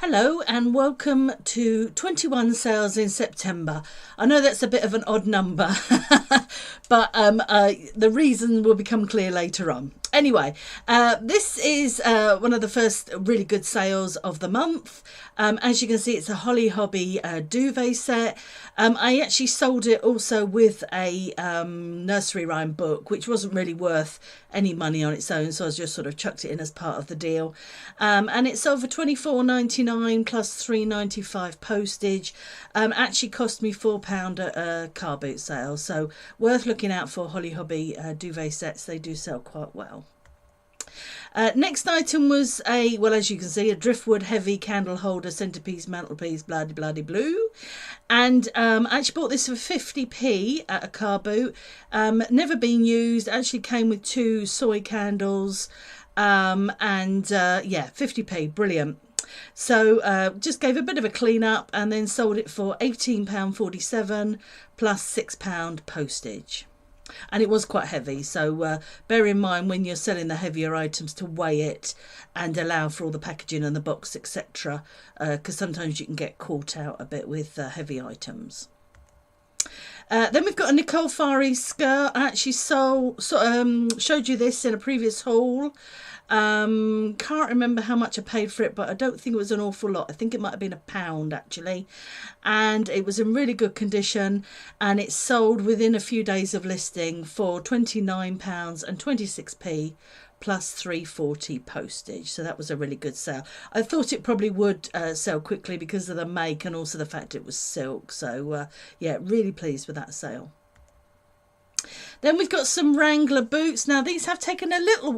Hello and welcome to 21 sales in September. I know that's a bit of an odd number, but the reason will become clear later on. Anyway, this is one of the first really good sales of the month. As you can see, it's a Holly Hobby duvet set. I actually sold it also with a nursery rhyme book, which wasn't really worth any money on its own, so I just sort of chucked it in as part of the deal. And it sold for £24.99 plus £3.95 postage. Actually cost me £4 at a car boot sale, so worth looking out for Holly Hobby duvet sets. They do sell quite well. Next item was as you can see, a driftwood heavy candle holder, centerpiece, mantelpiece, bloody blue. And I actually bought this for 50p at a car boot. Never been used. Actually came with 2 soy candles. Yeah, 50p, brilliant. So just gave a bit of a clean up and then sold it for £18.47 plus £6 postage. And it was quite heavy, so bear in mind when you're selling the heavier items to weigh it and allow for all the packaging and the box, etc., because sometimes you can get caught out a bit with heavy items. Then we've got a Nicole Fari skirt. I actually showed you this in a previous haul. Can't remember how much I paid for it, but I don't think it was an awful lot. I think it might have been £1 actually, and it was in really good condition, and it sold within a few days of listing for £29.26 plus £3.40 postage. So that was a really good sale. I thought it probably would sell quickly because of the make and also the fact it was silk. So yeah, really pleased with that sale. Then we've got some Wrangler boots. Now these have taken a little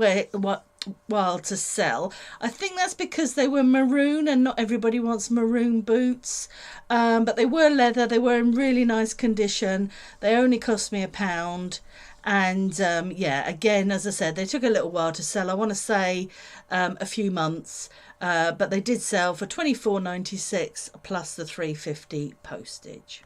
while to sell. I think that's because they were maroon and not everybody wants maroon boots, but they were leather. They were in really nice condition. They only cost me £1. And yeah, again, as I said, they took a little while to sell. I want to say a few months, but they did sell for £24.96 plus the £3.50 postage.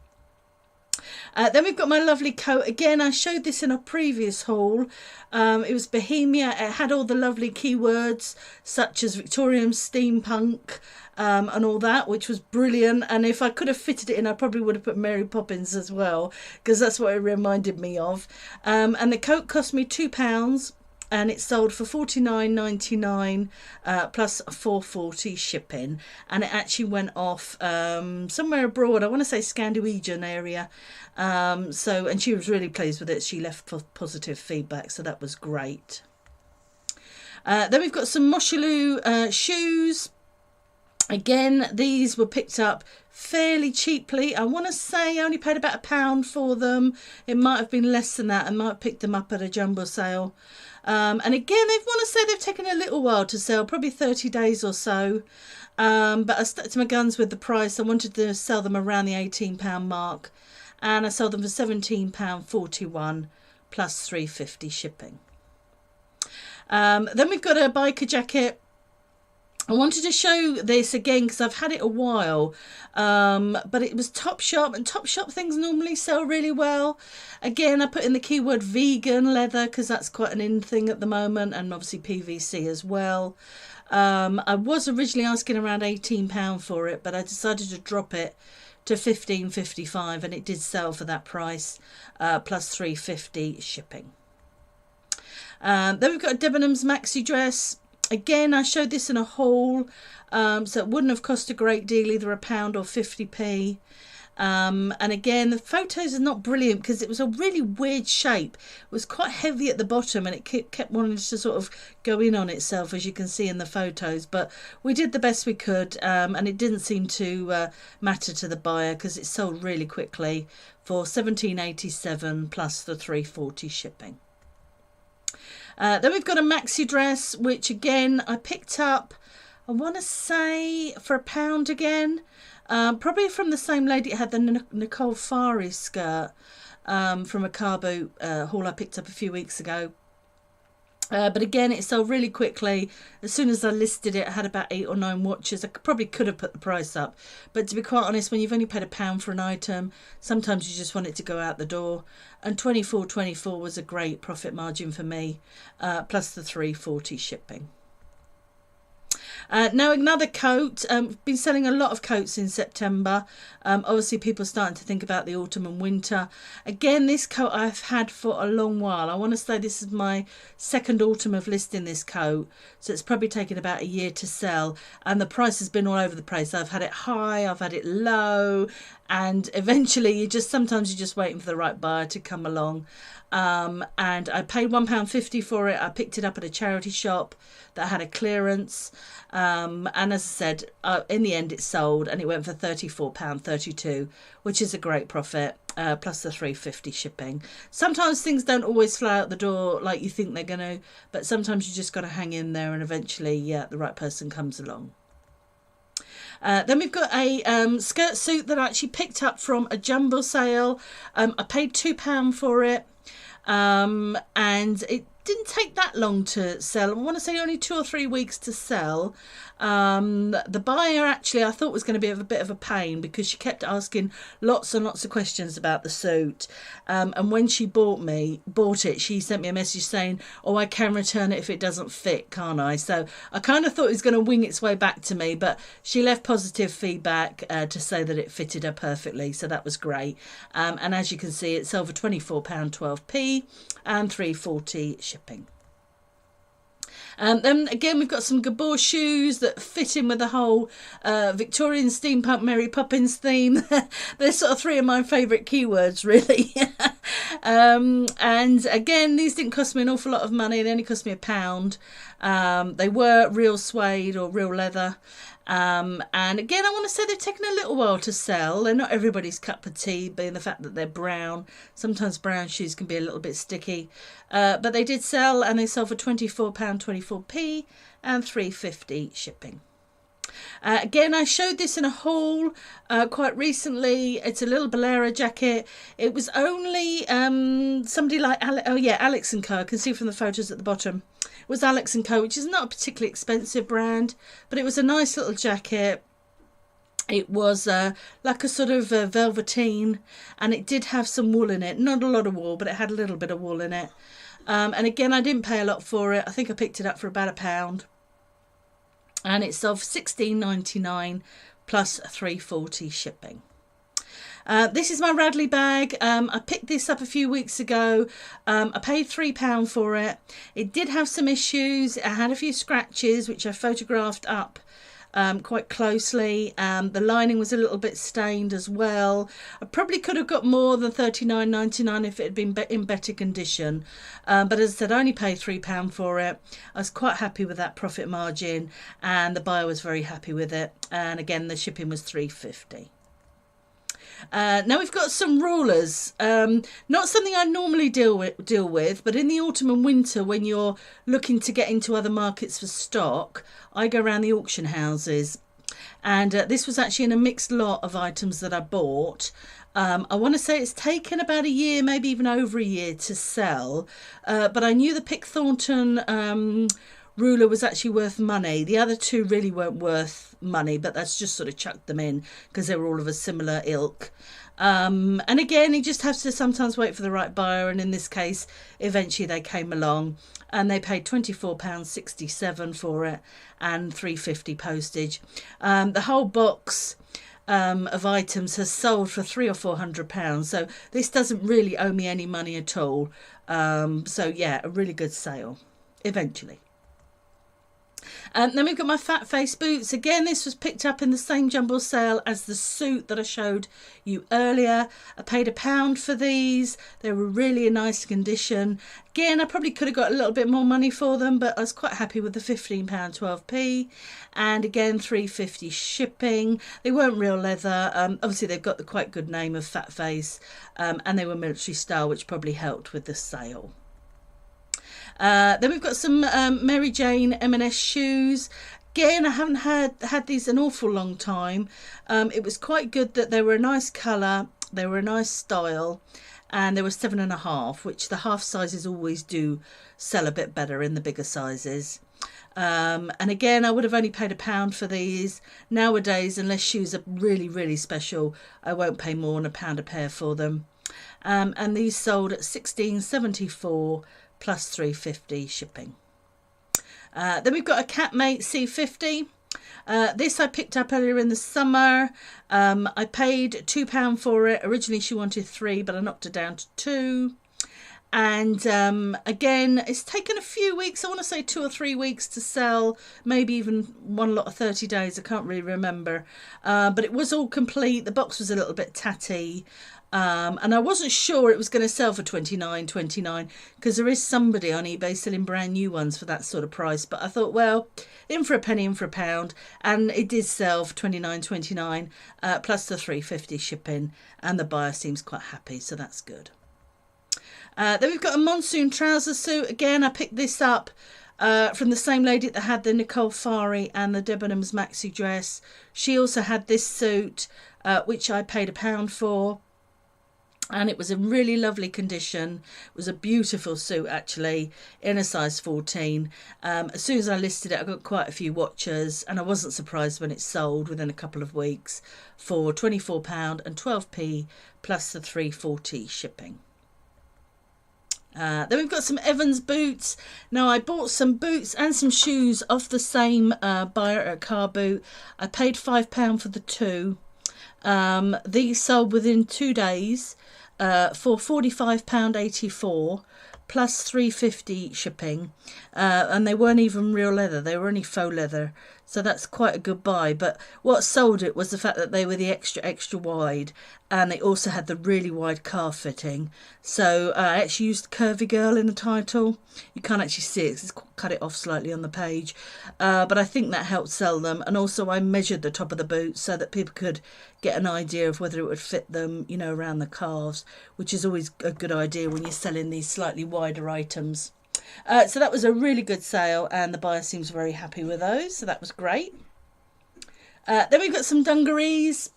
Then we've got my lovely coat. Again, I showed this in a previous haul. It was Bohemia. It had all the lovely keywords such as Victorian steampunk and all that, which was brilliant. And if I could have fitted it in, I probably would have put Mary Poppins as well, because that's what it reminded me of. And the coat cost me £2. And it sold for £49.99 plus £4.40 shipping. And it actually went off somewhere abroad. I want to say Scandinavian area. And she was really pleased with it. She left positive feedback, so that was great. Then we've got some Moshulu shoes. Again, these were picked up fairly cheaply. I want to say I only paid about £1 for them. It might have been less than that. I might have picked them up at a jumbo sale. And again, I want to say they've taken a little while to sell, probably 30 days or so. But I stuck to my guns with the price. I wanted to sell them around the £18 mark. And I sold them for £17.41 plus £3.50 shipping. Then we've got a biker jacket. I wanted to show this again because I've had it a while, but it was Topshop, and Topshop things normally sell really well. Again, I put in the keyword vegan leather because that's quite an in thing at the moment, and obviously PVC as well. I was originally asking around £18 for it, but I decided to drop it to £15.55, and it did sell for that price, plus £3.50 shipping. Then we've got a Debenhams maxi dress. Again, I showed this in a haul, so it wouldn't have cost a great deal, either £1 or 50p. And again, the photos are not brilliant because it was a really weird shape. It was quite heavy at the bottom, and it kept wanting to sort of go in on itself, as you can see in the photos. But we did the best we could, and it didn't seem to matter to the buyer because it sold really quickly for £17.87 plus the £3.40 shipping. Then we've got a maxi dress, which again I picked up, I want to say for £1 again, probably from the same lady. It had the Nicole Fari skirt from a car boot haul I picked up a few weeks ago. But again, it sold really quickly. As soon as I listed it, I had about 8 or 9 watches. I probably could have put the price up, but to be quite honest, when you've only paid £1 for an item, sometimes you just want it to go out the door. And £24.24 was a great profit margin for me, plus the £3.40 shipping. Now another coat. Been selling a lot of coats in September. Obviously people are starting to think about the autumn and winter. Again, this coat I've had for a long while. I want to say this is my second autumn of listing this coat, so it's probably taken about a year to sell, and the price has been all over the place. I've had it high, I've had it low, and eventually sometimes you're just waiting for the right buyer to come along. And I paid £1.50 for it. I picked it up at a charity shop that had a clearance, and as I said, in the end it sold, and it went for £34.32, which is a great profit, plus the £3.50 shipping. Sometimes things don't always fly out the door like you think they're going to, but sometimes you just got to hang in there, and eventually the right person comes along. Then we've got a skirt suit that I actually picked up from a jumble sale. I paid £2 for it, and it didn't take that long to sell. I want to say only 2 or 3 weeks to sell. The buyer actually I thought was going to be a bit of a pain, because she kept asking lots and lots of questions about the suit, and when she bought it, she sent me a message saying, oh, I can return it if it doesn't fit, can't I? So I kind of thought it was going to wing its way back to me, but she left positive feedback to say that it fitted her perfectly, so that was great. And as you can see, it sold for £24.12 and £3.40 shipping. Then again, we've got some Gabor shoes that fit in with the whole Victorian steampunk Mary Poppins theme. They're sort of 3 of my favourite keywords, really. And again, these didn't cost me an awful lot of money. They only cost me £1. They were real suede or real leather. And again, I want to say they've taken a little while to sell. They're not everybody's cup of tea, being the fact that they're brown. Sometimes brown shoes can be a little bit sticky, but they did sell, and they sold for £24.24 and £3.50 shipping. Again, I showed this in a haul quite recently. It's a little Bolero jacket. It was only somebody like Alex & Co. I can see from the photos at the bottom. It was Alex & Co., which is not a particularly expensive brand, but it was a nice little jacket. It was like a sort of velveteen, and it did have some wool in it. Not a lot of wool, but it had a little bit of wool in it. And again, I didn't pay a lot for it. I think I picked it up for about £1. And it sold for £16.99 plus £3.40 shipping. This is my Radley bag. I picked this up a few weeks ago. I paid £3 for it. It did have some issues. It had a few scratches, which I photographed up quite closely. The lining was a little bit stained as well. I probably could have got more than £39.99 if it had been in better condition. But as I said, I only paid £3 for it. I was quite happy with that profit margin, and the buyer was very happy with it. And again, the shipping was £3.50. Now we've got some rulers, not something I normally deal with, but in the autumn and winter, when you're looking to get into other markets for stock, I go around the auction houses, and this was actually in a mixed lot of items that I bought. I want to say it's taken about a year, maybe even over a year to sell, but I knew the Pick Thornton ruler was actually worth money. The other two really weren't worth money, but that's just sort of chucked them in because they were all of a similar ilk. And again, you just have to sometimes wait for the right buyer, and in this case eventually they came along, and they paid £24.67 for it and £3.50 postage. The whole box of items has sold for £300 or £400, so this doesn't really owe me any money at all. So yeah, a really good sale eventually. Then we've got my fat face boots. Again, this was picked up in the same jumble sale as the suit that I showed you earlier. I paid £1 for these. They were really in nice condition. Again, I probably could have got a little bit more money for them, but I was quite happy with the £15.12. And again, £3.50 shipping. They weren't real leather. Obviously, they've got the quite good name of Fat Face, and they were military style, which probably helped with the sale. Then we've got some Mary Jane M&S shoes. Again, I haven't had these an awful long time. It was quite good that they were a nice colour, they were a nice style, and they were 7.5, which the half sizes always do sell a bit better in the bigger sizes. And again, I would have only paid £1 for these. Nowadays, unless shoes are really, really special, I won't pay more than £1 a pair for them. And these sold at £16.74 plus £3.50 shipping. Then we've got a Catmate C50. This I picked up earlier in the summer. I paid £2 for it. Originally she wanted 3, but I knocked her down to 2. And again, it's taken a few weeks, I want to say 2 or 3 weeks to sell, maybe even one lot of 30 days, I can't really remember. But it was all complete. The box was a little bit tatty. And I wasn't sure it was going to sell for $29.29 because there is somebody on eBay selling brand new ones for that sort of price. But I thought, well, in for a penny, in for a pound, and it did sell for $29.29 plus the $3.50 shipping, and the buyer seems quite happy, so that's good. Then we've got a monsoon trouser suit. Again, I picked this up from the same lady that had the Nicole Fari and the Debenhams maxi dress. She also had this suit, which I paid £1 for. And it was in really lovely condition. It was a beautiful suit, actually, in a size 14. As soon as I listed it, I got quite a few watchers, and I wasn't surprised when it sold within a couple of weeks for £24 and 12p plus the $3.40 shipping. Then we've got some Evans boots. Now, I bought some boots and some shoes off the same buyer at Car Boot. I paid £5 for the 2. These sold within 2 days for £45.84 plus $3.50 shipping, and they weren't even real leather, they were only faux leather, so that's quite a good buy. But what sold it was the fact that they were the extra wide, and they also had the really wide calf fitting. So I actually used Curvy Girl in the title. You can't actually see it, it's cut it off slightly on the page, but I think that helped sell them. And also I measured the top of the boot so that people could get an idea of whether it would fit them, you know, around the calves, which is always a good idea when you're selling these slightly wider items. So that was a really good sale, and the buyer seems very happy with those, so that was great. Then we've got some dungarees.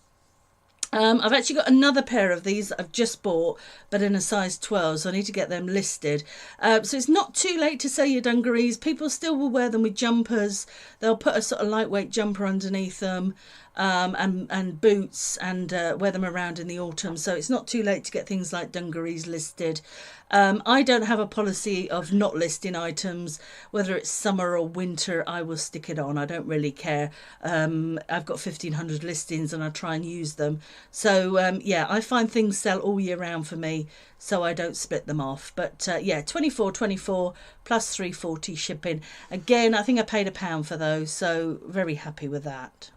I've actually got another pair of these that I've just bought, but in a size 12, so I need to get them listed. So it's not too late to sell your dungarees. People still will wear them with jumpers. They'll put a sort of lightweight jumper underneath them, and boots, and wear them around in the autumn. So it's not too late to get things like dungarees listed. I don't have a policy of not listing items, whether it's summer or winter. I will stick it on. I don't really care. I've got 1,500 listings and I try and use them. So yeah, I find things sell all year round for me, so I don't split them off. But yeah, $24.24 plus $3.40 shipping. Again, I think I paid £1 for those, so very happy with that.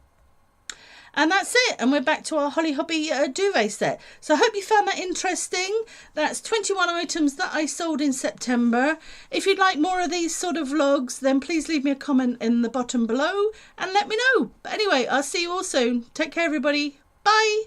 And that's it, and we're back to our Holly Hobby duvet set. So I hope you found that interesting. That's 21 items that I sold in September. If you'd like more of these sort of vlogs, then please leave me a comment in the bottom below and let me know. But anyway, I'll see you all soon. Take care, everybody. Bye.